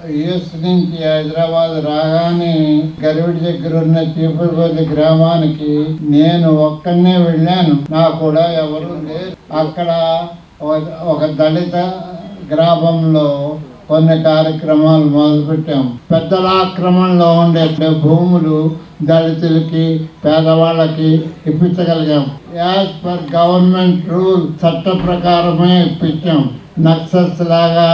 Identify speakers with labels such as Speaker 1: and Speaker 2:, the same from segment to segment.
Speaker 1: US నుంచి హైదరాబాద్ రాగానే గరివిడి దగ్గర ఉన్న చీపురుపల్లి గ్రామానికి నేను ఒక్కనే వెళ్ళాను. నాకు కూడా ఎవరు లేరు. అక్కడ ఒక దళిత గ్రామంలో కొన్ని కార్యక్రమాలు మొదలుపెట్టాం. పెద్దల ఆక్రమణలో ఉండే భూములు దళితులకి పేదవాళ్ళకి ఇప్పించగలిగాం. యాజ్ పర్ గవర్నమెంట్ రూల్ చట్ట ప్రకారమే ఇప్పించాం. నక్సల్స్ లాగా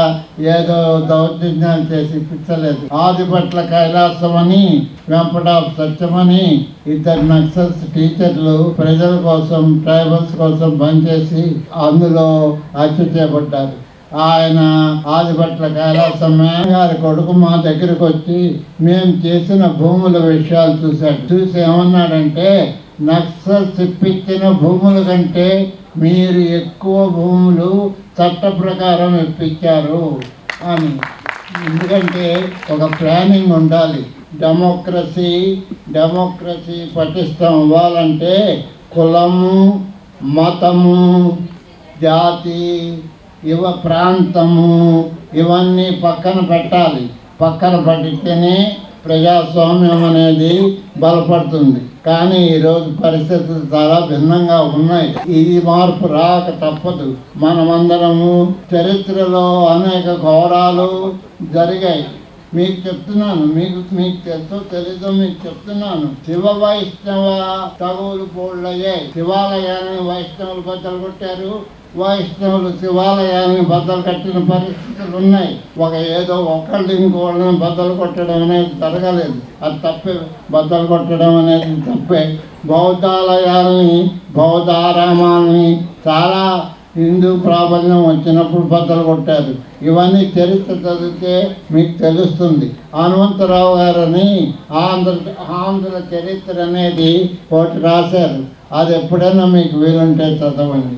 Speaker 1: ఏదో దౌర్జన్యాలు చేసి ఇప్పించలేదు. ఆదిపట్ల కైలాసం అని వెంపటాపు సత్యమని ఇద్దరు నక్సల్స్ టీచర్లు ప్రజల కోసం ట్రైబల్స్ కోసం పనిచేసి అందులో హత్య చేపట్టారు. ఆయన ఆదిపట్ల కైలాసం గారి కొడుకు మా దగ్గరకు వచ్చి మేము చేసిన భూముల విషయాలు చూసి ఏమన్నాడంటే, నక్సల్స్ ఇప్పించిన భూముల కంటే మీరు ఎక్కువ భూములు చట్ట ప్రకారం ఇప్పించారు అని. ఎందుకంటే ఒక ప్లానింగ్ ఉండాలి. డెమోక్రసీ పటిష్టం అవ్వాలంటే కులము, మతము, జాతి, ప్రాంతము ఇవన్నీ పక్కన పెట్టాలి. పక్కన పడితేనే ప్రజాస్వామ్యం అనేది బలపడుతుంది. కానీ ఈరోజు పరిస్థితులు చాలా భిన్నంగా ఉన్నాయి. ఇది మార్పు రాక తప్పదు. మనమందరము చరిత్రలో అనేక ఘోరాలు జరిగాయి. మీకు చెప్తున్నాను, మీకు తెలుసో తెలీదో మీకు చెప్తున్నాను. శివ వైష్ణవ తగులు పోళ్ళయ్యాయి. శివాలయాన్ని వైష్ణవులు బద్దలు కొట్టారు, వైష్ణవులు శివాలయాన్ని బద్దలు కట్టిన పరిస్థితులు ఉన్నాయి. ఏదో ఒకళ్ళు ఇంకోళ్ళని బద్దలు కొట్టడం అనేది జరగలేదు. అది తప్పే. బద్దలు కొట్టడం అనేది తప్పే. బౌద్ధాలయాల్ని, బౌద్ధారామాలని చాలా హిందూ ప్రాబల్యం వచ్చినప్పుడు బద్దలు కొట్టారు. ఇవన్నీ చరిత్ర చదివితే మీకు తెలుస్తుంది. హనుమంతరావు గారని ఆంధ్ర చరిత్ర అనేది ఒకటి రాశారు. అది ఎప్పుడైనా మీకు వీలుంటే చదవండి.